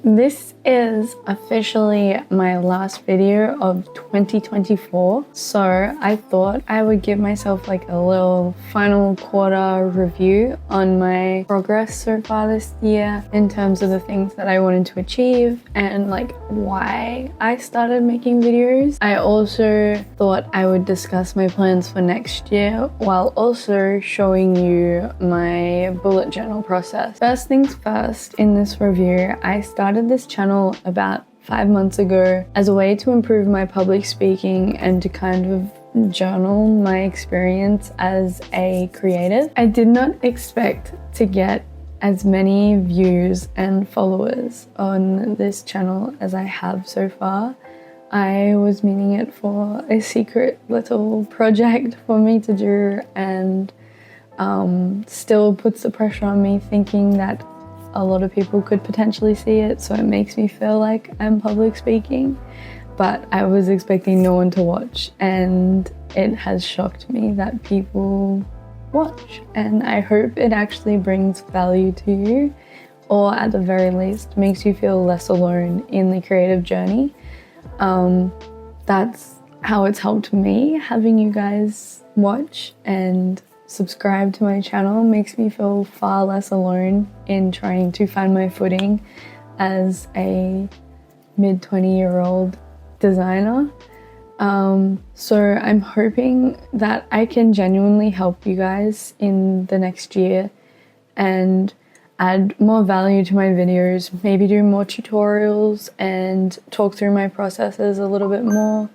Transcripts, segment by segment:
This is officially my last video of 2024, so I thought I would give myself like a little final quarter review on my progress so far this year in terms of the things that I wanted to achieve and like why I started making videos. I also thought I would discuss my plans for next year while also showing you my bullet journal process. First things first, in this review, I started this channel about 5 months ago as a way to improve my public speaking and to kind of journal my experience as a creative. I did not expect to get as many views and followers on this channel as I have so far. I was meaning it for a secret little project for me to do, and still puts the pressure on me thinking that a lot of people could potentially see it, so it makes me feel like I'm public speaking, but I was expecting no one to watch, and it has shocked me that people watch, and I hope it actually brings value to you, or at the very least makes you feel less alone in the creative journey. That's how it's helped me. Having you guys watch and subscribe to my channel makes me feel far less alone in trying to find my footing as a mid-20-year-old designer. So I'm hoping that I can genuinely help you guys in the next year and add more value to my videos, maybe do more tutorials and talk through my processes a little bit more,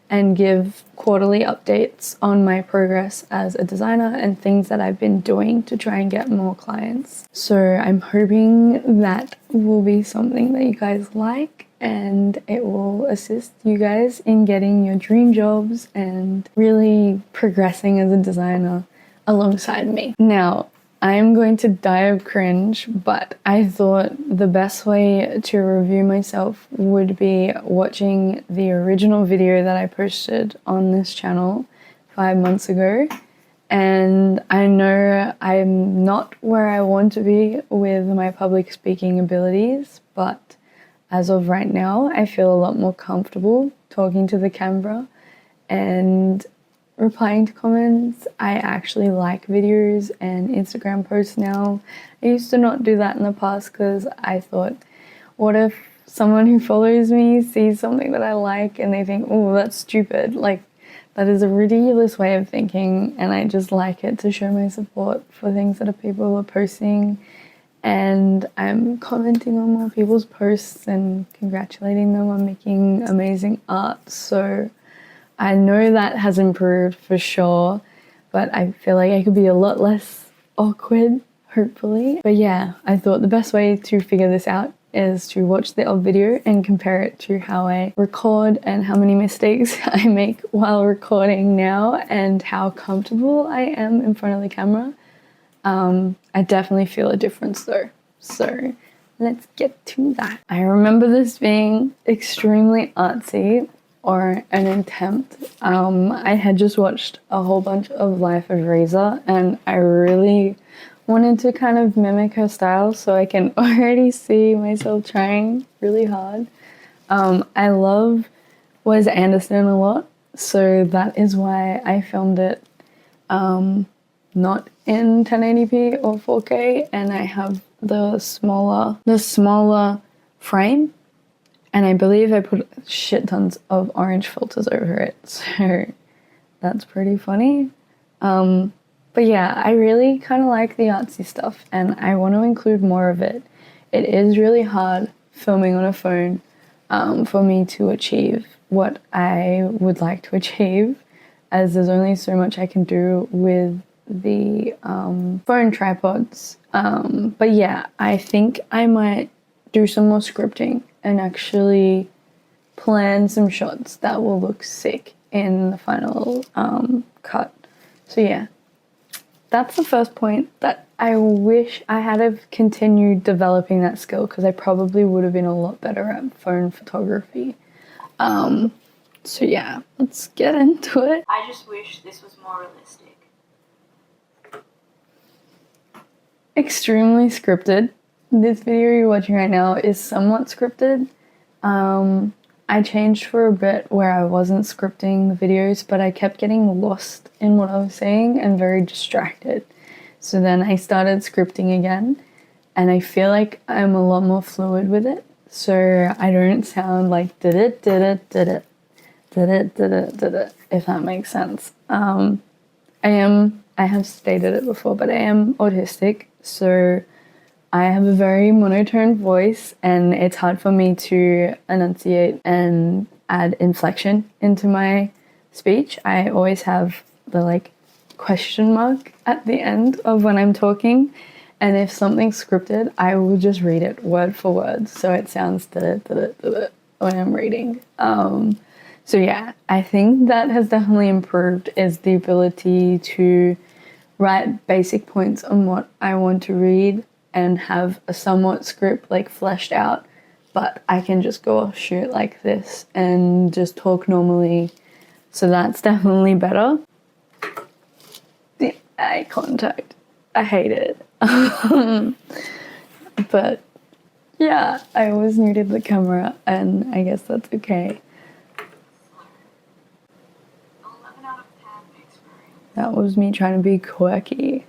and give quarterly updates on my progress as a designer and things that I've been doing to try and get more clients. So I'm hoping that will be something that you guys like, and it will assist you guys in getting your dream jobs and really progressing as a designer alongside me. Now, I'm going to die of cringe, but I thought the best way to review myself would be watching the original video that I posted on this channel 5 months ago. And I know I'm not where I want to be with my public speaking abilities, but as of right now, I feel a lot more comfortable talking to the camera and replying to comments. I actually like videos and Instagram posts now. I used to not do that in the past because I thought, what if someone who follows me sees something that I like and they think, oh, that's stupid. Like, that is a ridiculous way of thinking, and I just like it to show my support for things that people are posting, and I'm commenting on more people's posts and congratulating them on making amazing art. So I know that has improved for sure, but I feel like I could be a lot less awkward, hopefully. But yeah, I thought the best way to figure this out is to watch the old video and compare it to how I record and how many mistakes I make while recording now and how comfortable I am in front of the camera. I definitely feel a difference though. So let's get to that. I remember this being extremely artsy, or an attempt. I had just watched a whole bunch of Life of Reza and I really wanted to kind of mimic her style, so I can already see myself trying really hard. I love Wes Anderson a lot, so that is why I filmed it not in 1080p or 4K, and I have the smaller frame. And I believe I put shit tons of orange filters over it, so that's pretty funny. But yeah, I really kind of like the artsy stuff and I want to include more of it. It is really hard filming on a phone for me to achieve what I would like to achieve, as there's only so much I can do with the phone tripods. But yeah, I think I might do some more scripting and actually plan some shots that will look sick in the final cut. So yeah, that's the first point that I wish I had have continued developing that skill, because I probably would have been a lot better at phone photography. So yeah, let's get into it. I just wish this was more realistic. Extremely scripted. This video you're watching right now is somewhat scripted. I changed for a bit where I wasn't scripting the videos, but I kept getting lost in what I was saying and very distracted. So then I started scripting again, and I feel like I'm a lot more fluid with it. So I don't sound like did it, if that makes sense. I have stated it before, but I am autistic, so I have a very monotone voice, and it's hard for me to enunciate and add inflection into my speech. I always have the like question mark at the end of when I'm talking, and if something's scripted, I will just read it word for word, so it sounds when I'm reading. So yeah, I think that has definitely improved, is the ability to write basic points on what I want to read and have a somewhat script like fleshed out, but I can just go off shoot like this and just talk normally. So that's definitely better. The eye contact, I hate it. But yeah, I always muted the camera, and I guess that's okay. That was me trying to be quirky.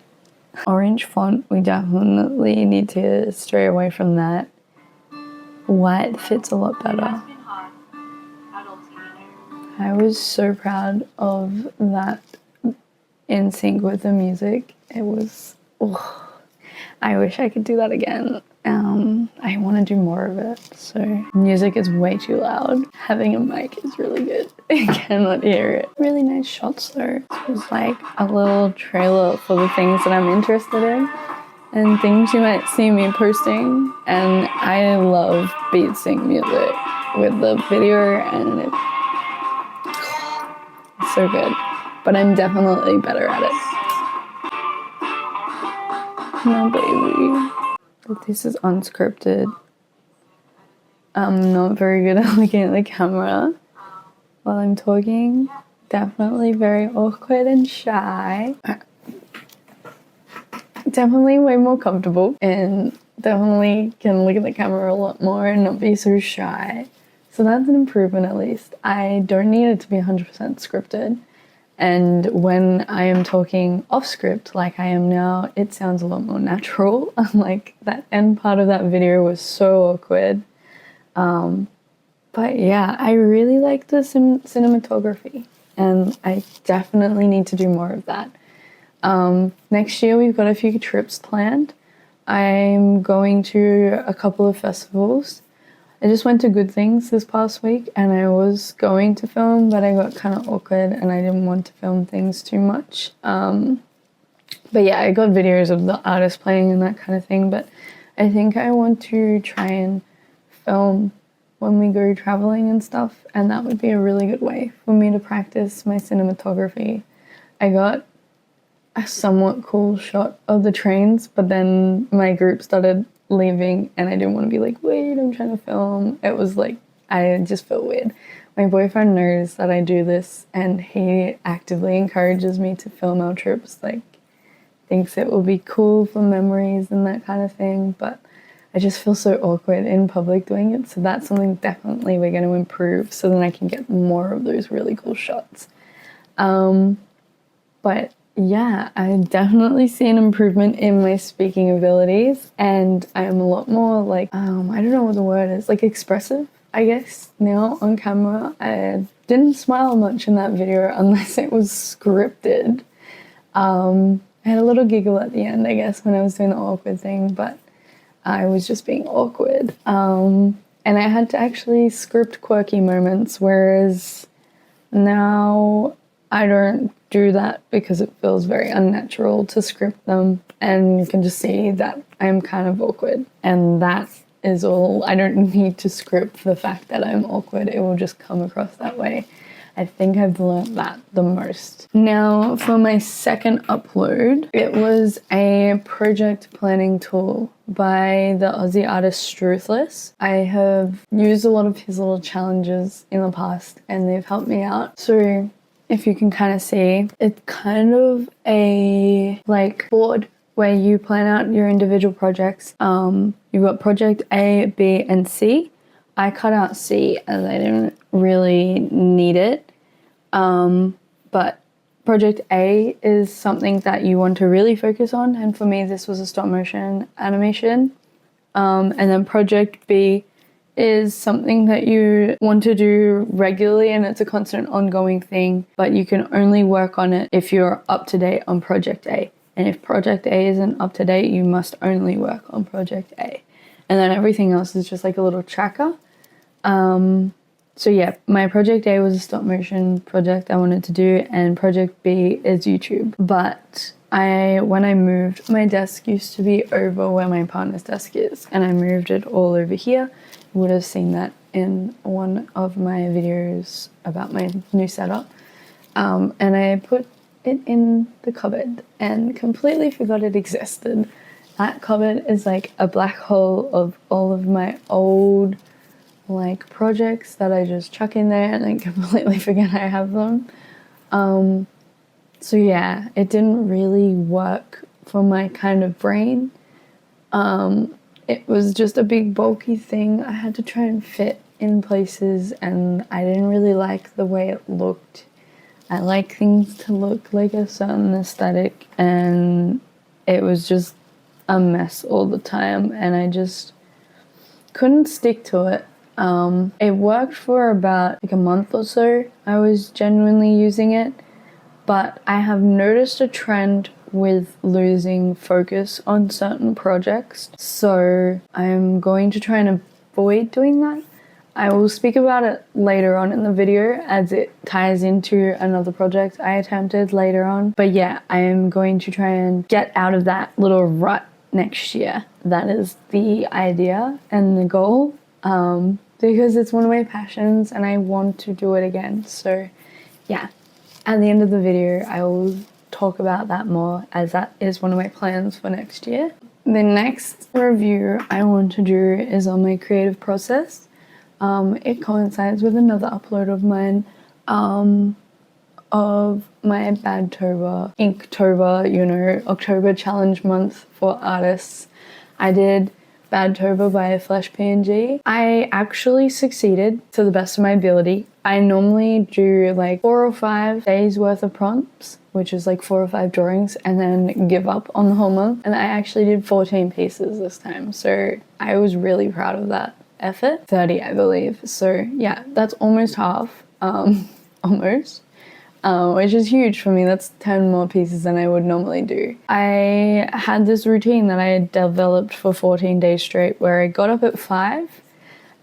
Orange font, we definitely need to stray away from that. White fits a lot better. I was so proud of that in sync with the music. It was, I wish I could do that again. I want to do more of it. So music is way too loud. Having a mic is really good. I cannot hear it. Really nice shots though. It was like a little trailer for the things that I'm interested in and things you might see me posting. And I love beat sync music with the video, and it's so good. But I'm definitely better at it. My baby. This is unscripted. I'm not very good at looking at the camera while I'm talking. Definitely very awkward and shy. Definitely way more comfortable, and definitely can look at the camera a lot more and not be so shy. So that's an improvement at least. I don't need it to be 100% scripted. And when I am talking off script, like I am now, it sounds a lot more natural. Like that end part of that video was so awkward. But yeah, I really like the cinematography, and I definitely need to do more of that. Next year we've got a few trips planned. I'm going to a couple of festivals. I just went to Good Things this past week, and I was going to film, but I got kind of awkward and I didn't want to film things too much. But yeah, I got videos of the artist playing and that kind of thing, but I think I want to try and film when we go traveling and stuff, and that would be a really good way for me to practice my cinematography. I got a somewhat cool shot of the trains, but then my group started leaving and I didn't want to be like, wait, I'm trying to film. It was like, I just felt weird. My boyfriend knows that I do this, and he actively encourages me to film our trips, like thinks it will be cool for memories and that kind of thing, but I just feel so awkward in public doing it. So that's something definitely we're going to improve, so then I can get more of those really cool shots. But yeah, I definitely see an improvement in my speaking abilities, and I'm a lot more like, I don't know what the word is, like expressive, I guess, now on camera. I didn't smile much in that video unless it was scripted. I had a little giggle at the end, I guess, when I was doing the awkward thing, but I was just being awkward. And I had to actually script quirky moments, whereas now I don't do that because it feels very unnatural to script them, and you can just see that I'm kind of awkward, and that is all. I don't need to script the fact that I'm awkward. It will just come across that way. I think I've learned that the most. Now for my second upload, it was a project planning tool by the Aussie artist Struthless. I have used a lot of his little challenges in the past and they've helped me out. So if you can kind of see, it's kind of a like board where you plan out your individual projects. You've got project A, B, and C. I cut out C as I didn't really need it. But project A is something that you want to really focus on. And for me, this was a stop motion animation. And then project B is something that you want to do regularly, and it's a constant ongoing thing, but you can only work on it if you're up to date on project A. And if project A isn't up to date, you must only work on project A. And then everything else is just like a little tracker. So yeah, my project A was a stop motion project I wanted to do, and project B is YouTube. But when I moved, my desk used to be over where my partner's desk is, and I moved it all over here. You would have seen that in one of my videos about my new setup. And I put it in the cupboard and completely forgot it existed. That cupboard is like a black hole of all of my old like projects that I just chuck in there and then completely forget I have them. So yeah, it didn't really work for my kind of brain. It was just a big bulky thing I had to try and fit in places, and I didn't really like the way it looked. I like things to look like a certain aesthetic, and it was just a mess all the time, and I just couldn't stick to it. It worked for about like a month or so. I was genuinely using it, but I have noticed a trend with losing focus on certain projects. So I'm going to try and avoid doing that. I will speak about it later on in the video as it ties into another project I attempted later on. But yeah, I am going to try and get out of that little rut next year. That is the idea and the goal. Because it's one of my passions and I want to do it again. So yeah, at the end of the video, I will talk about that more, as that is one of my plans for next year. The next review I want to do is on my creative process. It coincides with another upload of mine of my Badtober, Inktober, October challenge month for artists. I did Badtober by Flesh PNG. I actually succeeded to the best of my ability. I normally do like 4 or 5 days worth of prompts, which is like 4 or 5 drawings, and then give up on the whole month. And I actually did 14 pieces this time. So I was really proud of that effort. 30, I believe. So yeah, that's almost half, almost. Which is huge for me. That's 10 more pieces than I would normally do. I had this routine that I had developed for 14 days straight where I got up at 5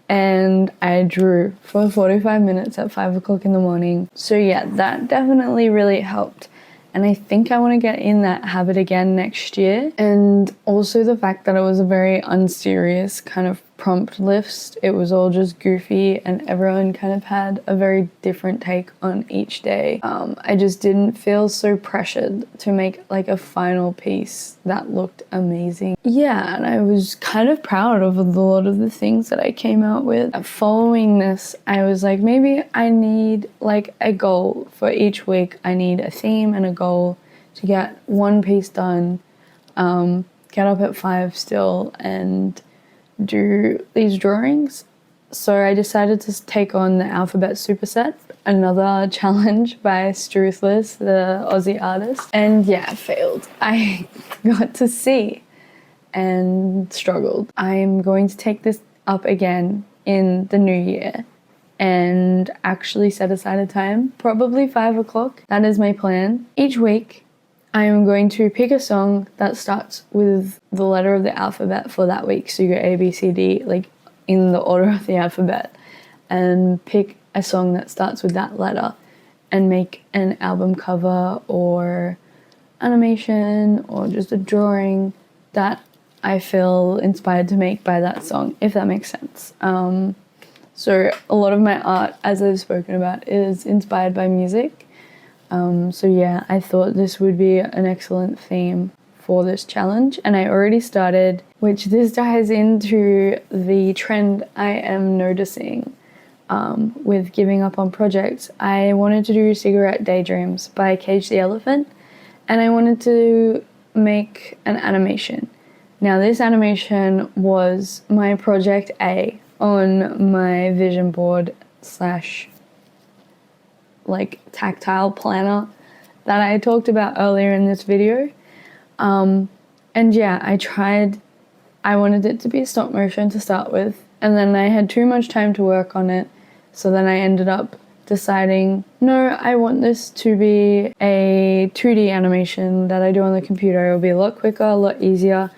and I drew for 45 minutes at 5 o'clock in the morning. So yeah, that definitely really helped. And I think I want to get in that habit again next year. And also the fact that it was a very unserious kind of prompt list. It was all just goofy and everyone kind of had a very different take on each day. I just didn't feel so pressured to make like a final piece that looked amazing. Yeah, and I was kind of proud of a lot of the things that I came out with. Following this, I was like, maybe I need like a goal for each week. I need a theme and a goal to get one piece done, get up at 5 still and do these drawings. So I decided to take on the alphabet superset, another challenge by Struthless, the Aussie artist. And yeah, I failed. I got to C and struggled. I'm going to take this up again in the new year and actually set aside a time, probably 5 o'clock. That is my plan. Each week, I am going to pick a song that starts with the letter of the alphabet for that week. So you go A, B, C, D, like in the order of the alphabet, and pick a song that starts with that letter and make an album cover or animation or just a drawing that I feel inspired to make by that song, if that makes sense. So a lot of my art, as I've spoken about, is inspired by music. So yeah, I thought this would be an excellent theme for this challenge, and I already started, which this ties into the trend I am noticing with giving up on projects. I wanted to do Cigarette Daydreams by Cage the Elephant, and I wanted to make an animation. Now this animation was my project A on my vision board slash like tactile planner that I talked about earlier in this video. And yeah, I wanted it to be stop motion to start with, and then I had too much time to work on it, so then I ended up deciding, no, I want this to be a 2D animation that I do on the computer. It'll be a lot quicker, a lot easier.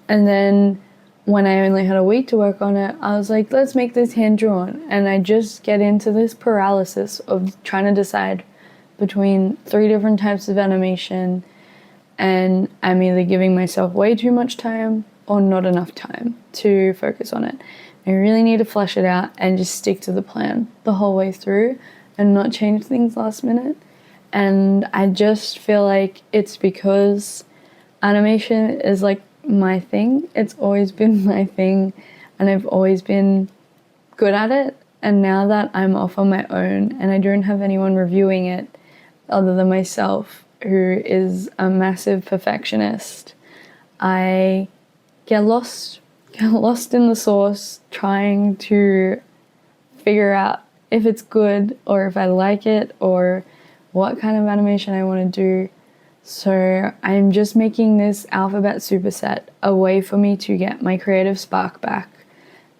And then when I only had a week to work on it, I was like, let's make this hand-drawn. And I just get into this paralysis of trying to decide between 3 different types of animation, and I'm either giving myself way too much time or not enough time to focus on it. I really need to flesh it out and just stick to the plan the whole way through and not change things last minute. And I just feel like it's because animation is like my thing. It's always been my thing, and I've always been good at it. And now that I'm off on my own and I don't have anyone reviewing it other than myself, who is a massive perfectionist, I get lost in the sauce trying to figure out if it's good or if I like it or what kind of animation I want to do. So I'm just making this alphabet superset a way for me to get my creative spark back,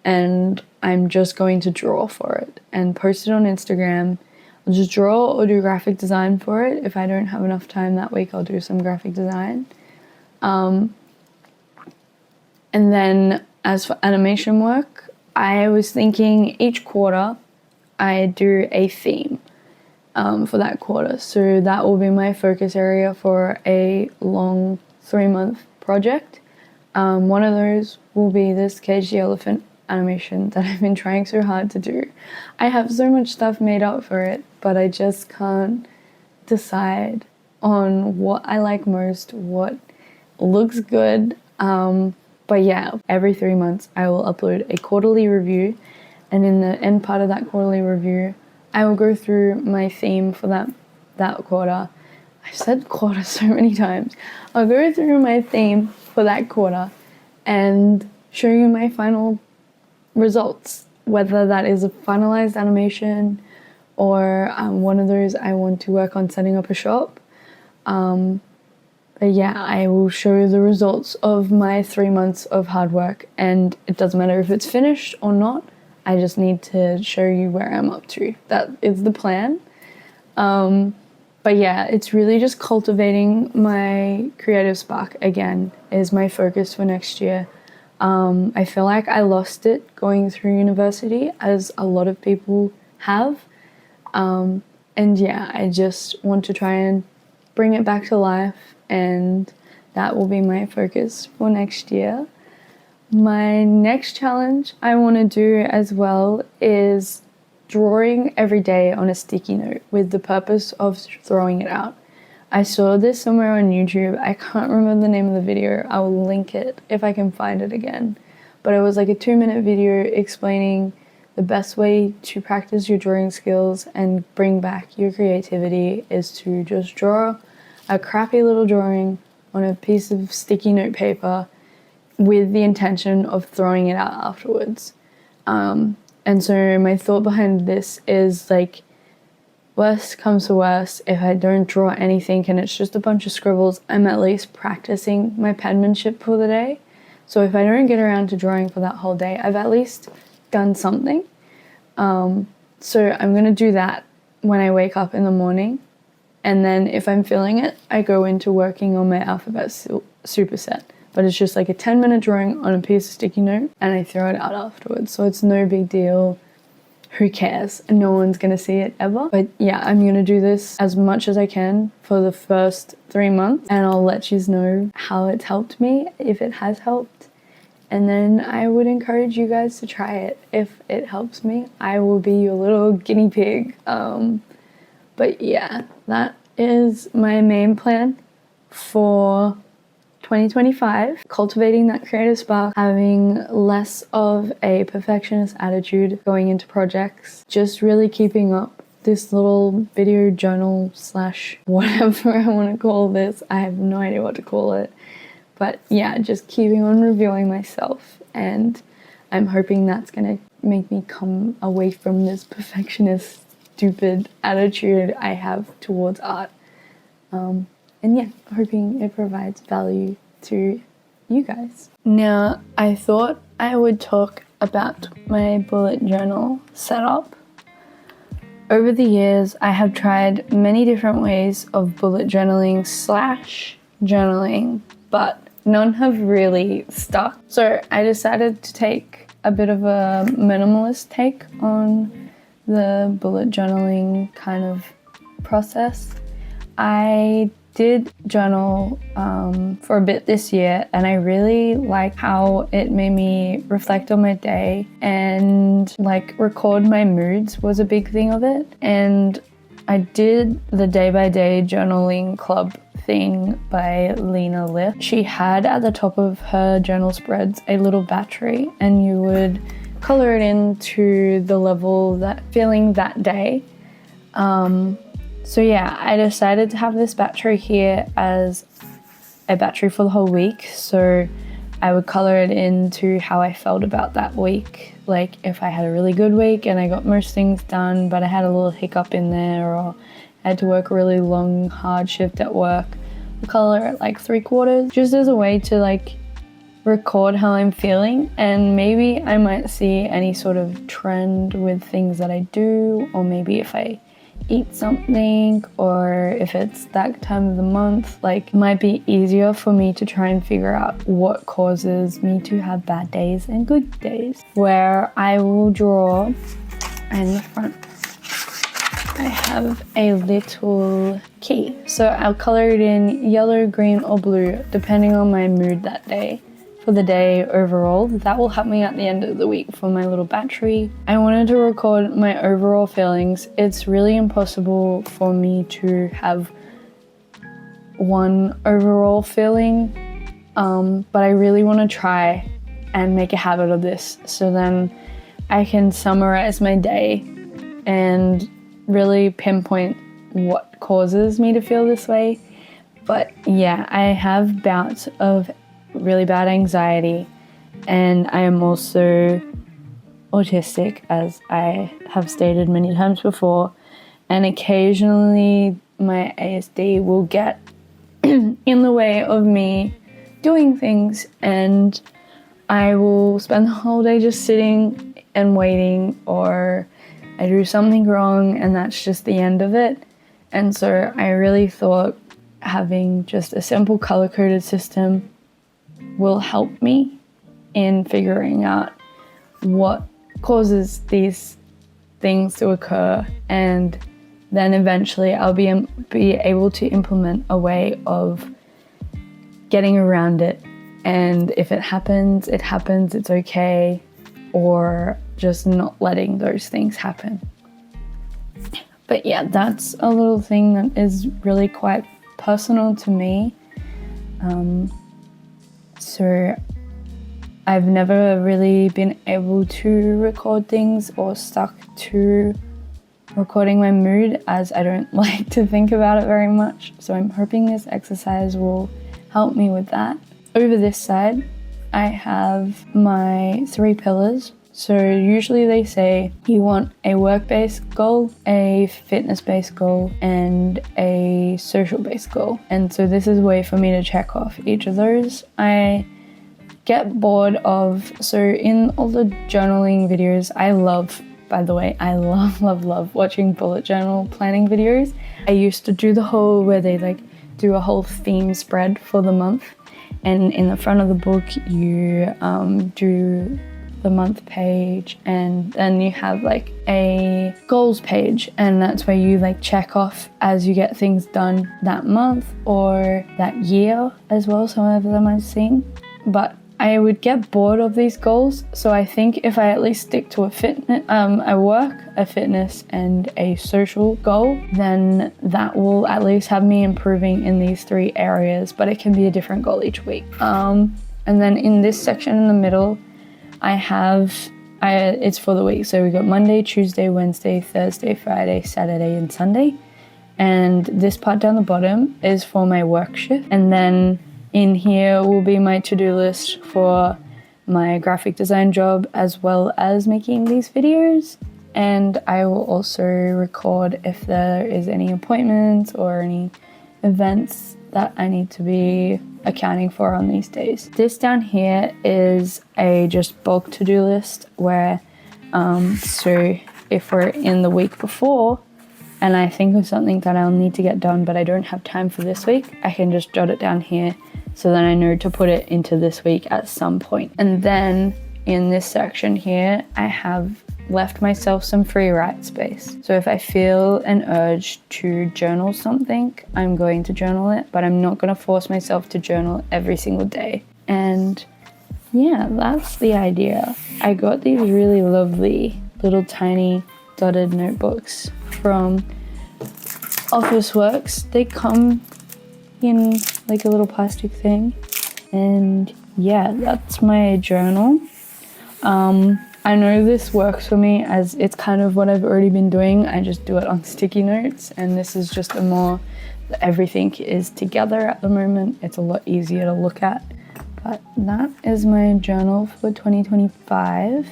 and I'm just going to draw for it and post it on Instagram. I'll just draw or do graphic design for it. If I don't have enough time that week, I'll do some graphic design. And then as for animation work, I was thinking each quarter I do a theme for that quarter. So that will be my focus area for a long 3-month project. One of those will be this Cage the Elephant animation that I've been trying so hard to do. I have so much stuff made up for it, but I just can't decide on what I like most, what looks good. But yeah, every 3 months I will upload a quarterly review, and in the end part of that quarterly review, I will go through my theme for that quarter. I've said quarter so many times. I'll go through my theme for that quarter and show you my final results, whether that is a finalized animation or one of those I want to work on setting up a shop. But yeah, I will show the results of my 3 months of hard work, and it doesn't matter if it's finished or not. I just need to show you where I'm up to. That is the plan. But yeah, it's really just cultivating my creative spark again is my focus for next year. I feel like I lost it going through university, as a lot of people have. And yeah, I just want to try and bring it back to life, and that will be my focus for next year. My next challenge I want to do as well is drawing every day on a sticky note with the purpose of throwing it out. I saw this somewhere on YouTube. I can't remember the name of the video. I will link it if I can find it again. But it was like a 2-minute video explaining the best way to practice your drawing skills and bring back your creativity is to just draw a crappy little drawing on a piece of sticky note paper with the intention of throwing it out afterwards. And so my thought behind this is, like, worst comes to worst, if I don't draw anything and it's just a bunch of scribbles, I'm at least practicing my penmanship for the day. So if I don't get around to drawing for that whole day, I've at least done something. So I'm going to do that when I wake up in the morning. And then if I'm feeling it, I go into working on my alphabet superset. But it's just like a 10-minute drawing on a piece of sticky note, and I throw it out afterwards. So it's no big deal. Who cares? No one's going to see it ever. But yeah, I'm going to do this as much as I can for the first 3 months, and I'll let you know how it's helped me, if it has helped. And then I would encourage you guys to try it. If it helps me, I will be your little guinea pig. But yeah, that is my main plan for 2025, cultivating that creative spark, having less of a perfectionist attitude going into projects, just really keeping up this little video journal slash whatever I want to call this. I have no idea what to call it. But yeah, just keeping on reviewing myself, and I'm hoping that's gonna make me come away from this perfectionist, stupid attitude I have towards art. And yeah, hoping it provides value to you guys. Now, I thought I would talk about my bullet journal setup. Over the years, I have tried many different ways of bullet journaling / journaling, but none have really stuck. So I decided to take a bit of a minimalist take on the bullet journaling kind of process. I did journal for a bit this year, and I really like how it made me reflect on my day and like record my moods was a big thing of it. And I did the day-by-day journaling club thing by Lena Lift. She had at the top of her journal spreads a little battery, and you would color it into the level that feeling that day. So yeah, I decided to have this battery here as a battery for the whole week. So I would color it into how I felt about that week. Like if I had a really good week and I got most things done, but I had a little hiccup in there, or I had to work a really long, hard shift at work, I'll color it like 3/4, just as a way to like record how I'm feeling. And maybe I might see any sort of trend with things that I do, or maybe if I eat something, or if it's that time of the month, like it might be easier for me to try and figure out what causes me to have bad days and good days. Where I will draw in the front, I have a little key, so I'll color it in yellow, green or blue depending on my mood that day. For the day overall, that will help me at the end of the week for my little battery. I wanted to record my overall feelings. It's really impossible for me to have one overall feeling, but I really want to try and make a habit of this, so then I can summarize my day and really pinpoint what causes me to feel this way. But yeah, I have bouts of really bad anxiety, and I am also autistic, as I have stated many times before, and occasionally my ASD will get in the way of me doing things, and I will spend the whole day just sitting and waiting, or I do something wrong and that's just the end of it. And so I really thought having just a simple color-coded system will help me in figuring out what causes these things to occur, and then eventually I'll be able to implement a way of getting around it. And if it happens, it's okay, or just not letting those things happen. But yeah, that's a little thing that is really quite personal to me. So I've never really been able to record things or stuck to recording my mood, as I don't like to think about it very much. So I'm hoping this exercise will help me with that. Over this side, I have my 3 pillars. So usually they say you want a work-based goal, a fitness-based goal, and a social-based goal. And so this is a way for me to check off each of those. I get bored of, so in all the journaling videos, I love watching bullet journal planning videos. I used to do the whole where they like do a whole theme spread for the month, and in the front of the book you do the month page, and then you have like a goals page, and that's where you like check off as you get things done that month or that year as well, some of them I've seen. But I would get bored of these goals, so I think if I at least stick to a work, a fitness, and a social goal, then that will at least have me improving in these 3 areas, but it can be a different goal each week. And then in this section in the middle, it's for the week. So we got Monday, Tuesday, Wednesday, Thursday, Friday, Saturday, and Sunday. And this part down the bottom is for my work shift. And then In here will be my to-do list for my graphic design job, as well as making these videos. And I will also record if there is any appointments or any events that I need to be accounting for on these days. This down here is a just bulk to-do list where, so if we're in the week before and I think of something that I'll need to get done but I don't have time for this week, I can just jot it down here so then I know to put it into this week at some point. And then in this section here, I have left myself some free write space. So if I feel an urge to journal something, I'm going to journal it, but I'm not going to force myself to journal every single day. And yeah, that's the idea. I got these really lovely little tiny dotted notebooks from Officeworks. They come in like a little plastic thing, and yeah, that's my journal. I know this works for me as it's kind of what I've already been doing. I just do it on sticky notes, and this is just a more, everything is together at the moment. It's a lot easier to look at. But that is my journal for 2025.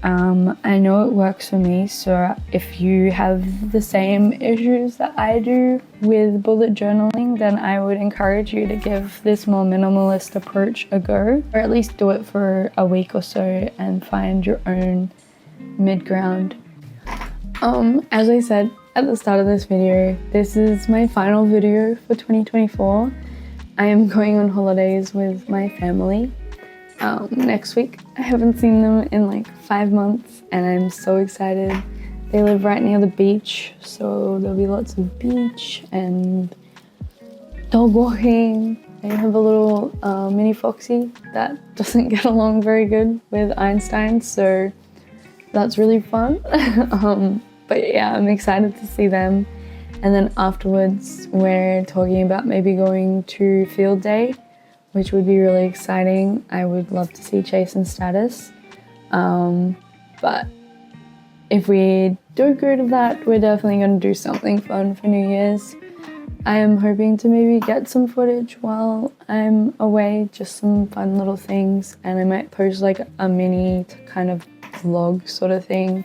I know it works for me, so if you have the same issues that I do with bullet journaling, then I would encourage you to give this more minimalist approach a go, or at least do it for a week or so and find your own mid-ground. As I said at the start of this video, this is my final video for 2024. I am going on holidays with my family next week. I haven't seen them in like 5 months and I'm so excited. They live right near the beach, so there'll be lots of beach and dog walking. They have a little mini foxy that doesn't get along very good with Einstein, so that's really fun. But yeah, I'm excited to see them. And then afterwards we're talking about maybe going to field day, which would be really exciting. I would love to see Chase and Status. But if we don't go to that, we're definitely going to do something fun for New Year's. I am hoping to maybe get some footage while I'm away, just some fun little things, and I might post like a mini kind of vlog sort of thing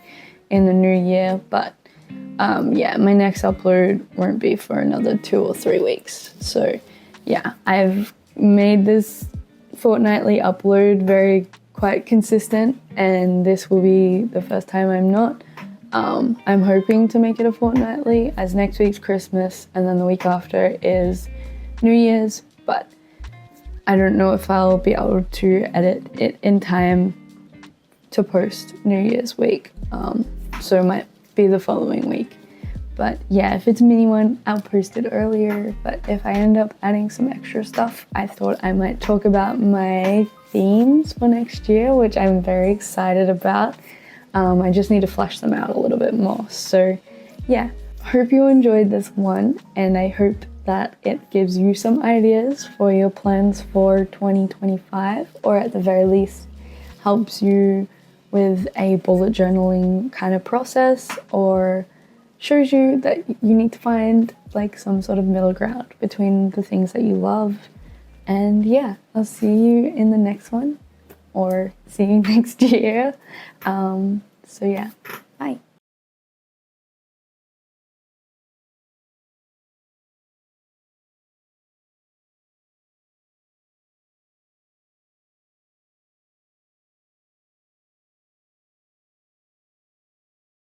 in the new year. But yeah, my next upload won't be for another 2 or 3 weeks. So yeah, I've made this fortnightly upload quite consistent, and this will be the first time I'm not. I'm hoping to make it a fortnightly, as next week's Christmas and then the week after is New Year's, but I don't know if I'll be able to edit it in time to post New Year's week, so it might be the following week. But yeah, if it's a mini one, I'll post it earlier. But if I end up adding some extra stuff, I thought I might talk about my themes for next year, which I'm very excited about. I just need to flesh them out a little bit more. So yeah, hope you enjoyed this one, and I hope that it gives you some ideas for your plans for 2025, or at the very least helps you with a bullet journaling kind of process, or shows you that you need to find like some sort of middle ground between the things that you love. And yeah, I'll see you in the next one, or see you next year. So yeah, bye.